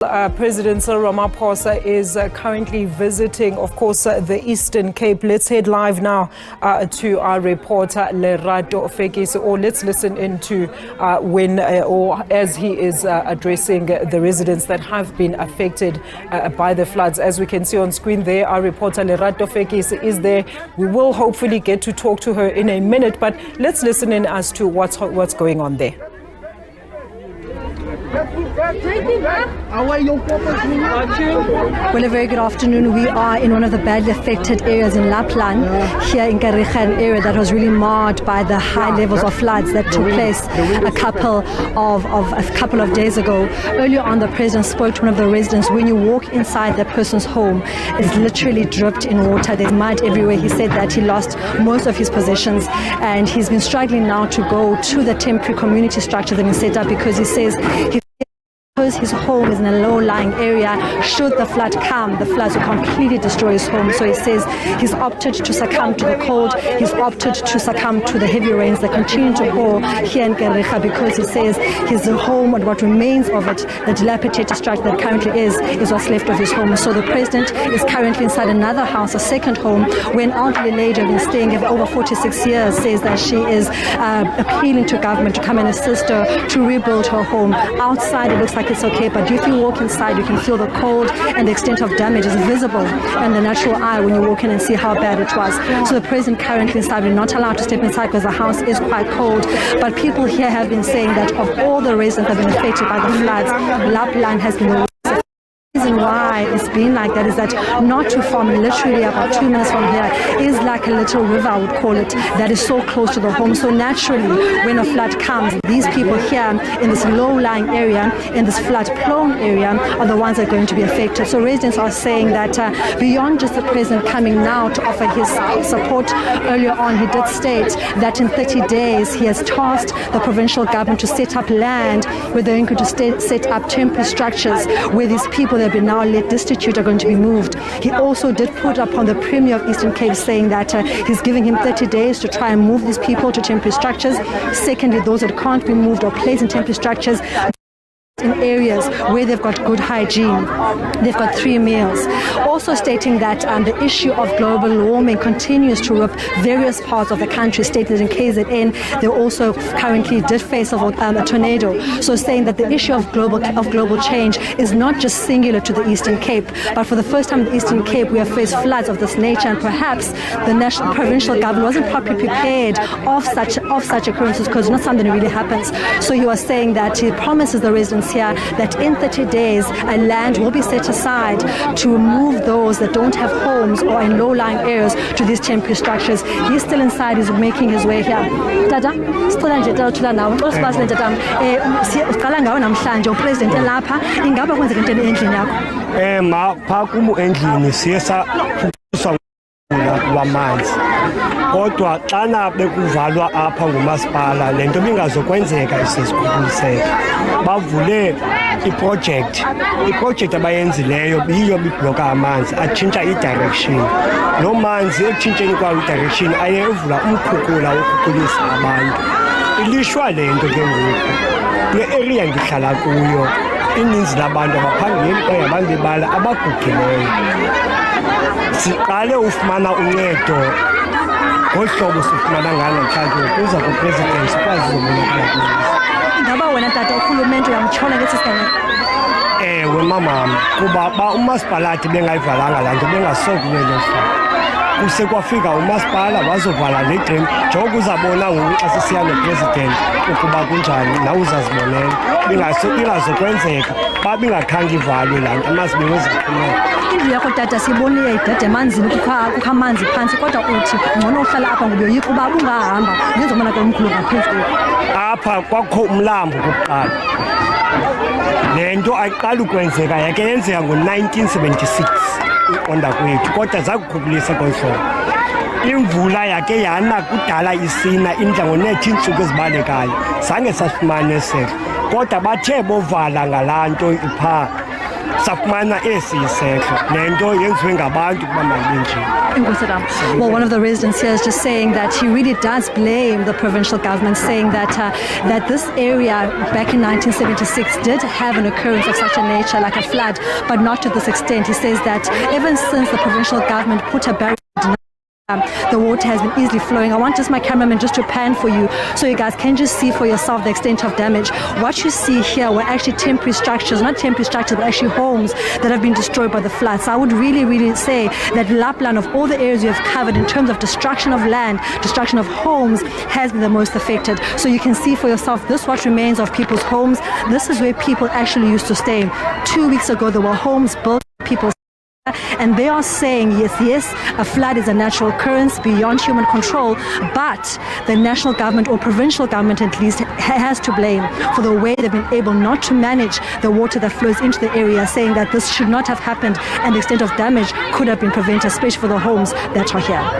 President Cyril Ramaphosa is currently visiting, of course, the Eastern Cape. Let's head live now to our reporter Lerato, Fekisi, or let's listen into as he is addressing the residents that have been affected by the floods. As we can see on screen there, our reporter Lerato, Fekisi is there. We will hopefully get to talk to her in a minute, but let's listen in as to what's going on there. Well, a very good afternoon. We are in one of the badly affected areas in Lapland, here in Kariega, an area that was really marred by the high levels of floods that took place a couple of days ago. Earlier on, the president spoke to one of the residents. When you walk inside that person's home, it's literally dripped in water. There's mud everywhere. He said that he lost most of his possessions, and he's been struggling now to go to the temporary community structure that has been set up, because he says his home is in a low-lying area. Should the flood come, the floods will completely destroy his home. So he says he's opted to succumb to the cold. He's opted to succumb to the heavy rains that continue to pour here in Kariega, because he says his home and what remains of it, the dilapidated structure that currently is what's left of his home. So the president is currently inside another house, a second home, where an elderly lady who's been staying for over 46 years says that she is appealing to government to come and assist her to rebuild her home. Outside, it looks like it's okay, but if you walk inside, you can feel the cold, and the extent of damage is visible in the natural eye when you walk in and see how bad it was. So the president currently inside, we're not allowed to step inside because the house is quite cold. But people here have been saying that of all the residents that have been affected by the floods, Lapland has been the reason why it's been like that is that not too far, literally about 2 minutes from here, is like a little river, I would call it, that is so close to the home. So naturally, when a flood comes, these people here in this low-lying area, in this flood-prone area, are the ones that are going to be affected. So residents are saying that beyond just the president coming now to offer his support, earlier on he did state that in 30 days he has tasked the provincial government to set up land where they're going to set up temporary structures where these people that have been now let destitute are going to be moved. He also did put upon the Premier of Eastern Cape, saying that he's giving him 30 days to try and move these people to temporary structures. Secondly, those that can't be moved or placed in temporary structures in areas where they've got good hygiene. They've got 3 meals. Also stating that the issue of global warming continues to rip various parts of the country, stating that in KZN they also currently did face a tornado. So saying that the issue of global change is not just singular to the Eastern Cape, but for the first time in the Eastern Cape we have faced floods of this nature, and perhaps the provincial government wasn't properly prepared of such occurrences, because it's not something that really happens. So he was saying that he promises the residents here that in 30 days a land will be set aside to move those that don't have homes or in low-lying areas to these temporary structures. He's still inside, he's making his way here. Tata, sicela nje tala nawe. Osibasile tata, siqala ngawe namhlanje upresident elapha, ingaba kwenzeka into endlini yakho? Ma pha kumu endlini siyesa wamanzi, kodwa xana bekuvalwa apha ngumasipala le nto bingazokwenzeka isezikhuliseka. Bavule iproject abayenzileyo yiyo bibloka amanzi, atshintsha idirection. Lo manzi ekutshintsheni kwawo idirection aye evula umkhukhula wokukhukulisa abantu. Ilishwa le nto ke ngoku kule area ndihlala kuyo, ininzi labantu abaphangeli kwaye abantu bebala abagugileyo. Siqale ufumana uncedo ngohlobo sifumana ngalo namhlanje ukuza kupresident sikwazi ukubonakala kuzo. Ingaba wena tata urhulumente uyamtshola ngesi siganeko? Ewe mamam, kuba umasipalati bengayivalanga laa nto bengasokulela kusekwafika umasipala wazovala le drem. Njengoba uzabona ngoku xa sisiya nopresident ukuba kunjani, nawe uzazibonela ingazokwenzeka ba bingakhange ivalwe laa nto amazibe weziphumela. Indlu yakho tata siyibona iyayidada emanzini, kukho amanzi phantsi, kodwa uthi ngcono uhlala apha ngoba uyoyika uba ungahamba ngezobonakala omkhulu ngaphezulu. Apha kwakho umlambo kokuqala. Le nto ayiqali ukwenzeka, yake yenzeka ngo-1976 uqonda kwethu, kodwa zakukhukulisa ngolu hlobo. Imvula yake yana kudala isina indla ngo-19 ntsuku ezibalekayo, zange sasifumaniseka, kodwa bathe bovala ngalaa nto iphaa safumana esi isehlo nento yenziwe ngabantu kuba mayibenje. Well, one of the residents here is just saying that he really does blame the provincial government, saying that that this area back in 1976 did have an occurrence of such a nature, like a flood, but not to this extent. He says that even since the provincial government put a barrier, the water has been easily flowing. I want just my cameraman just to pan for you so you guys can just see for yourself the extent of damage. What you see here were actually temporary structures, not temporary structures, but actually homes that have been destroyed by the floods. So I would really say that Lapland, of all the areas you have covered in terms of destruction of land, destruction of homes, has been the most affected. So you can see for yourself, this what remains of people's homes. This is where people actually used to stay. 2 weeks ago, there were homes built by people. And they are saying, yes, a flood is a natural occurrence beyond human control, but the national government, or provincial government at least, has to blame for the way they've been able not to manage the water that flows into the area, saying that this should not have happened and the extent of damage could have been prevented, especially for the homes that are here.